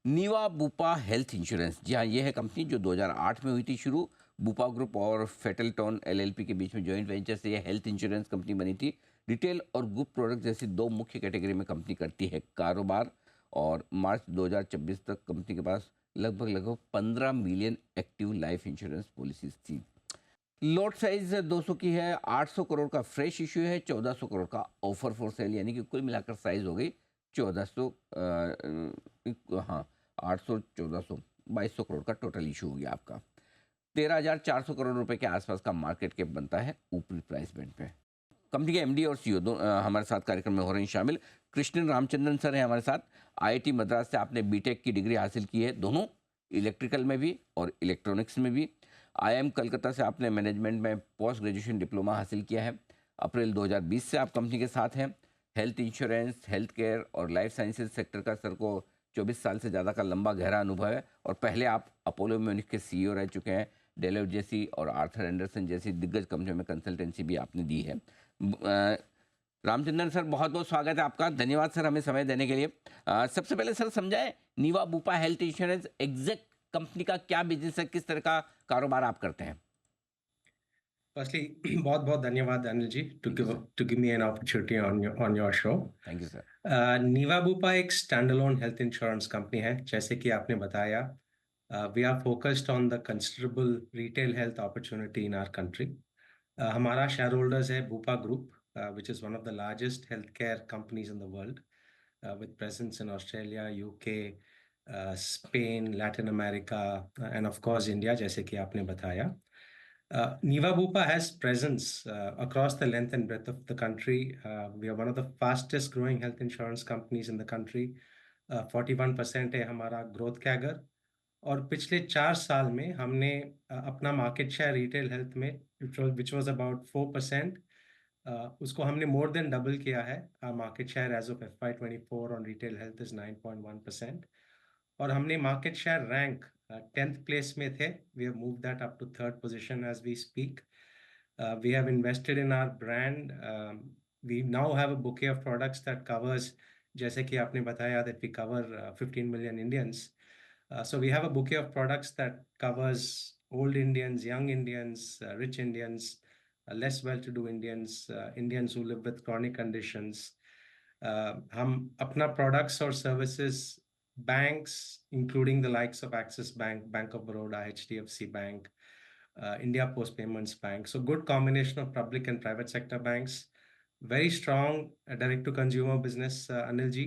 नीवा Bupa health insurance, जी हाँ, ये है कंपनी जो 2008 में हुई थी शुरू। बुपा ग्रुप और फेटलटॉन एलएलपी के बीच में जॉइंट वेंचर से ये हेल्थ इंश्योरेंस कंपनी बनी थी। रिटेल और ग्रुप प्रोडक्ट जैसी दो मुख्य कैटेगरी में कंपनी करती है कारोबार। और मार्च 2026 तक कंपनी के पास लगभग लगभग 15 million active life insurance policies थी। लॉट साइज 200 की है। 800 करोड़ का फ्रेश इश्यू है, 1400 करोड़ का ऑफर फॉर सेल, यानी कि कुल मिलाकर साइज हो गई 1400। हाँ, 800, 1400, 2200 करोड़ का टोटल इशू हो गया आपका। 13,400 करोड़ रुपए के आसपास का मार्केट कैप बनता है ऊपरी प्राइस बैंड पे। कंपनी के एमडी और सीईओ हमारे साथ कार्यक्रम में हो रहे हैं शामिल। कृष्णन रामचंद्रन सर हैं हमारे साथ। आईआईटी मद्रास से आपने बीटेक की डिग्री हासिल की है, दोनों इलेक्ट्रिकल में भी और इलेक्ट्रॉनिक्स में भी। आईआईएम कलकत्ता से आपने मैनेजमेंट में पोस्ट ग्रेजुएशन डिप्लोमा हासिल किया है। अप्रैल 2020 से आप कंपनी के साथ हैं। हेल्थ इंश्योरेंस, हेल्थ केयर और लाइफ साइंसेज सेक्टर का सर को 24 साल से ज़्यादा का लंबा गहरा अनुभव है। और पहले आप अपोलो म्यूनिक के सीईओ रह चुके हैं। डेलोइट जैसी और आर्थर एंडरसन जैसी दिग्गज कंपनियों में कंसल्टेंसी भी आपने दी है। रामचंद्रन सर, बहुत बहुत स्वागत है आपका। धन्यवाद सर हमें समय देने के लिए। सबसे पहले सर समझाएं, Niva Bupa health insurance exact company का क्या बिजनेस है, किस तरह का कारोबार आप करते हैं? Firstly, बहुत बहुत धन्यवाद Anil ji thank you sir. to give me an opportunity on your show. Thank you sir. Niva Bupa एक स्टैंडअलोन हेल्थ इंश्योरेंस कंपनी है। जैसे कि आपने बताया, we are focused on the considerable retail health opportunity in our country. हमारा शेयर होल्डर्स है Bupa group, which is one of the largest healthcare companies in the world, with presence in Australia, UK, Spain, Latin America, and of course India, जैसे कि आपने बताया। Niva Bupa has presence across the length and breadth of the country. We are one of the fastest growing health insurance companies in the country. 41% है हमारा growth CAGR. और पिछले 4 साल में हमने अपना मार्केट शेयर रिटेल हेल्थ में, which was about 4%, उसको हमने मोर देन डबल किया है। Market share as of FY24 on retail health is 9.1%। और हमने market share rank 10th place में थे। We have move that up to third position as we speak. We have invested in our brand. We now have a bouquet of products that covers, जैसे कि आपने बताया, that we cover 15 million Indians. So we have a bouquet of products that covers old Indians, young Indians, rich Indians, less well-to-do Indians, Indians who live with chronic conditions. हम अपना products और services banks, including the likes of Axis Bank, Bank of Baroda, HDFC Bank, India Post Payments Bank. So good combination of public and private sector banks. Very strong direct-to-consumer business, Anil ji.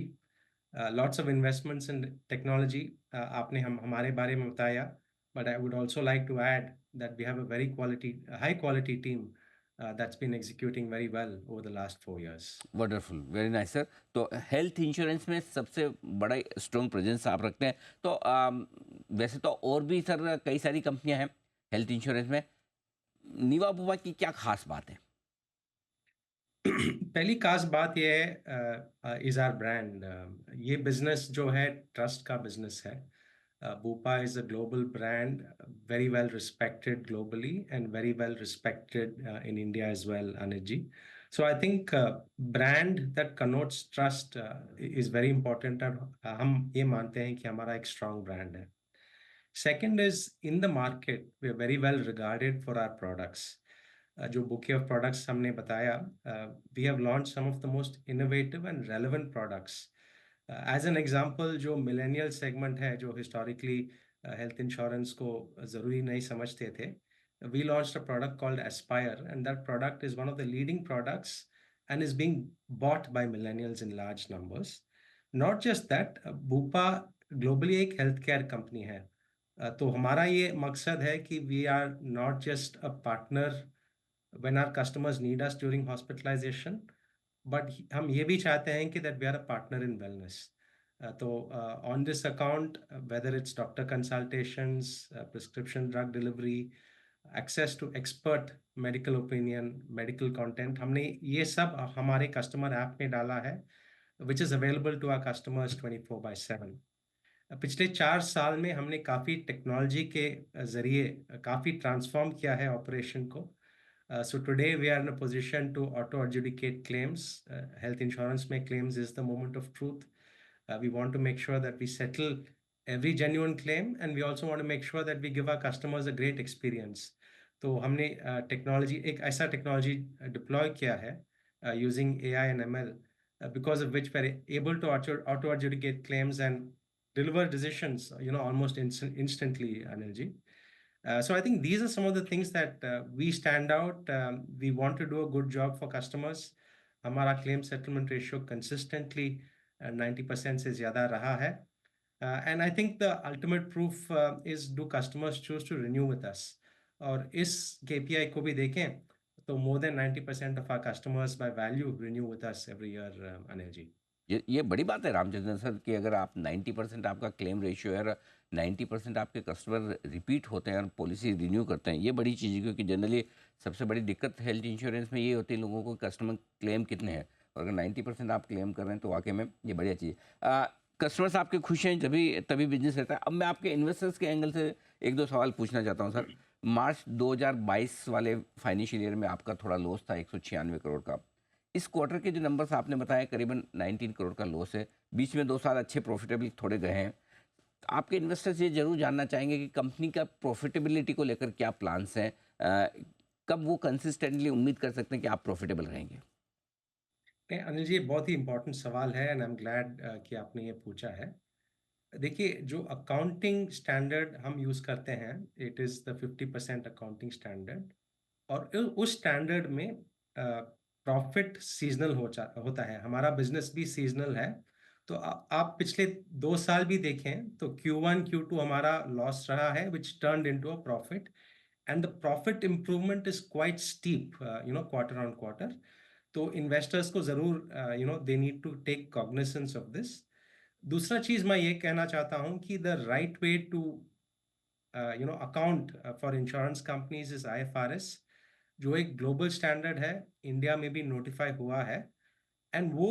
Lots of investments in technology. आपने हमारे बारे में बताया, but I would also like to add that we have a high quality team that's been executing very well over the last 4 years. Wonderful, very nice sir. तो health insurance में सबसे बड़ा strong presence आप रखते हैं। तो वैसे तो और भी सर कई सारी कंपनियां हैं हेल्थ इंश्योरेंस में। नीवा बुपा की क्या खास बात है? पहली खास बात यह है, इज आर ब्रांड। ये बिजनेस जो है ट्रस्ट का बिजनेस है। Bupa is a global brand, very well respected globally and very well respected in India as well, Anil. So I think brand that connotes trust is very important, और हम ये मानते हैं कि हमारा एक strong brand है। Second is, in the market we are very well regarded for our products. जो bouquet of products हमने बताया, we have launched some of the most innovative and relevant products. As an example, जो millennial segment है, जो historically health insurance को ज़रूरी नहीं समझते थे, we launched a product called Aspire, and that product is one of the leading products and is being bought by millennials in large numbers. Not just that, Bupa globally एक health care company है। तो हमारा ये मकसद है कि we are not just a partner when our customers need us during hospitalization, but हम ये भी चाहते हैं कि that we are a partner in wellness. तो on this account, whether it's doctor consultations, prescription drug delivery, access to expert medical opinion, medical content, हमने ये सब हमारे customer app में डाला है, which is available to our customers 24/7. पिछले 4 साल में हमने काफ़ी टेक्नोलॉजी के ज़रिए काफ़ी ट्रांसफॉर्म किया है ऑपरेशन को। So today we are in a position to auto adjudicate claims. Health insurance में claims is the moment of truth. We want to make sure that we settle every genuine claim, and we also want to make sure that we give our customers a great experience. तो हमने technology एक ऐसा technology deploy किया है using AI and ML, because of which we're able to auto adjudicate claims and deliver decisions, almost instantly, Anilji. So I think these are some of the things that we stand out. We want to do a good job for customers. हमारा claim settlement ratio consistently 90% से ज़्यादा रहा है. And I think the ultimate proof is, do customers choose to renew with us? और इस KPI को भी देखें तो more than 90% of our customers by value renew with us every year, Anil ji. ये बड़ी बात है रामचंद्रन सर कि अगर आप 90% आपका क्लेम रेशियो है और 90% आपके कस्टमर रिपीट होते हैं और पॉलिसी रिन्यू करते हैं, ये बड़ी चीज़ है क्योंकि जनरली सबसे बड़ी दिक्कत हेल्थ इंश्योरेंस में ये होती है लोगों को कस्टमर क्लेम कितने हैं, और अगर 90% आप क्लेम कर रहे हैं तो वाकई में ये बढ़िया चीज़ है। कस्टमर्स आपके खुश हैं तभी तभी बिजनेस रहता है। अब मैं आपके इन्वेस्टर्स के एंगल से एक दो सवाल पूछना चाहता हूँ सर। मार्च 2022 वाले फाइनेंशियल ईयर में आपका थोड़ा लॉस था 196 करोड़ का। इस क्वार्टर के जो नंबर्स आपने बताए करीबन 19 करोड़ का लॉस है। बीच में 2 साल अच्छे प्रॉफिटेबल थोड़े गए हैं। आपके इन्वेस्टर्स ये ज़रूर जानना चाहेंगे कि कंपनी का प्रॉफिटेबिलिटी को लेकर क्या प्लान्स हैं? कब वो कंसिस्टेंटली उम्मीद कर सकते हैं कि आप प्रॉफिटेबल रहेंगे? नहीं, अनिल जी, ये बहुत ही इम्पोर्टेंट सवाल है एंड आई एम ग्लैड कि आपने ये पूछा है। देखिए, जो अकाउंटिंग स्टैंडर्ड हम यूज़ करते हैं, it is the 50% accounting standard, और उस स्टैंडर्ड में प्रॉफिट सीज़नल होता है। हमारा बिज़नेस भी सीज़नल है। तो आप पिछले 2 साल भी देखें तो Q1, Q2 हमारा लॉस रहा है, which turned into a profit, and the profit improvement is quite steep, quarter on quarter. तो इन्वेस्टर्स को ज़रूर they need to take cognizance of this. दूसरा चीज़ मैं ये कहना चाहता हूँ कि the right way to account for insurance companies is IFRS, जो एक ग्लोबल स्टैंडर्ड है, इंडिया में भी नोटिफाई हुआ है, एंड वो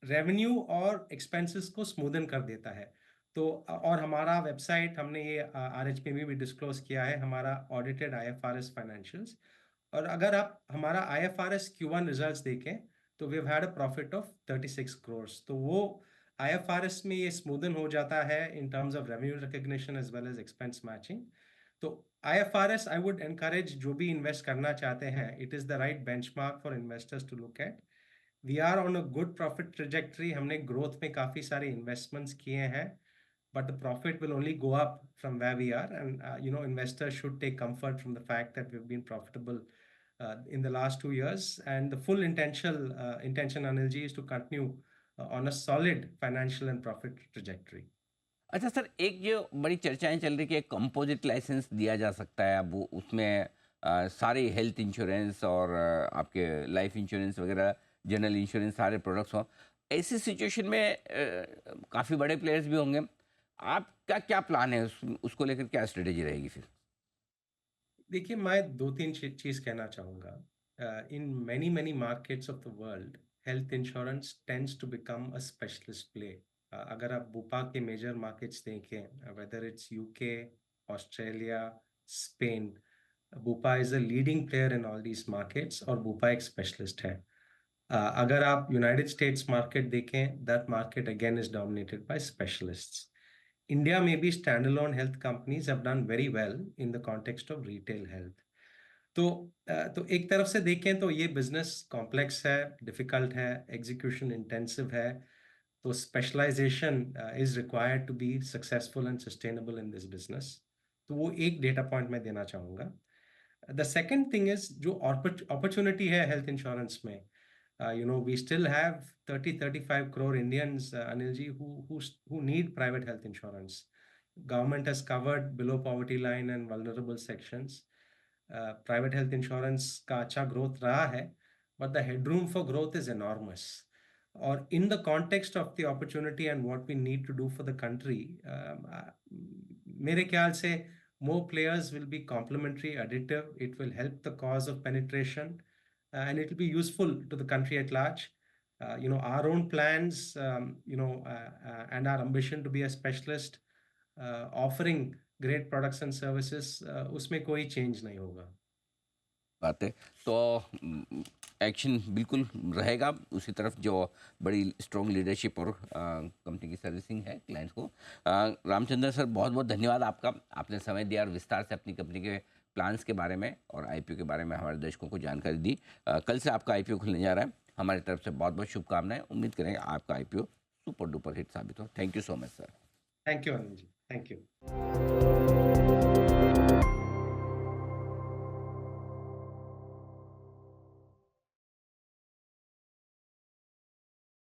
रेवेन्यू और एक्सपेंसेस को स्मूदन कर देता है। तो और हमारा वेबसाइट, हमने ये RHP में भी डिस्क्लोज किया है, हमारा ऑडिटेड IFRS फाइनेंशियल्स। और अगर आप हमारा IFRS Q1 रिजल्ट्स देखें तो we have had a profit of 36 crore. तो वो IFRS में ये स्मूदन हो जाता है in terms of revenue recognition as well as expense matching. तो IFRS, आई वुड एनकरेज जो भी इन्वेस्ट करना चाहते हैं, it is the right benchmark for investors to look at. We are on a good profit trajectory. हमने growth में काफ़ी सारे इन्वेस्टमेंट्स किए हैं, but the profit will only go up from where we are. And investors should take comfort from the fact that we've been profitable in the last 2 years, and the full intention, Anilji, is to continue on a solid financial and profit trajectory. अच्छा sir, एक जो बड़ी चर्चाएं चल रही कि एक composite licence दिया जा सकता है, अब वो उसमें सारे हेल्थ इंश्योरेंस और आपके लाइफ इंश्योरेंस वगैरह जनरल इंश्योरेंस सारे प्रोडक्ट्स हों। ऐसी सिचुएशन में काफ़ी बड़े प्लेयर्स भी होंगे। आपका क्या प्लान है उसको लेकर क्या स्ट्रेटेजी रहेगी फिर? देखिए, मैं 2-3 चीज़ कहना चाहूँगा। In many many markets of the world, health insurance tends to become a specialist play. अगर आप बुपा के मेजर मार्केट्स देखें, whether it's UK, Australia, Spain, Bupa is a leading player in all these markets, और Bupa एक specialist है। अगर आप United States market देखें, that market again is dominated by specialists. India, maybe standalone health companies have done very well in the context of retail health. तो एक तरफ से देखें तो ये बिजनेस कॉम्प्लेक्स है, डिफिकल्ट है, एग्जीक्यूशन इंटेंसिव है, तो specialization is required to be successful and sustainable in this business. तो वो एक डेटा पॉइंट मैं देना चाहूँगा। द सेकेंड थिंग इज, जो अपॉर्चुनिटी है हेल्थ इंश्योरेंस में, we still have 35 crore Indians, Anilji, who need private health insurance. Government has covered below poverty line and vulnerable sections. Private health insurance का अच्छा growth रहा है, but the headroom for growth is enormous. Or in the context of the opportunity and what we need to do for the country, मेरे ख्याल से more players will be complementary, additive. It will help the cause of penetration, and it will be useful to the country at large. Our own plans, and our ambition to be a specialist, offering great products and services, उसमें कोई change नहीं होगा. बात है। तो action बिल्कुल रहेगा उसी तरफ जो बड़ी स्ट्रॉन्ग लीडरशिप और कंपनी की सर्विसिंग है क्लाइंट्स को। रामचंद्र सर, बहुत बहुत धन्यवाद आपका, आपने समय दिया और विस्तार से अपनी कंपनी के प्लान्स के बारे में और आईपीओ के बारे में हमारे दर्शकों को जानकारी दी। कल से आपका आईपीओ खुलने जा रहा है, हमारी तरफ से बहुत बहुत शुभकामनाएं। उम्मीद करेंगे आपका आईपीओ सुपर डुपर हिट साबित हो। Thank you so much sir. Thank you Anil ji, thank you.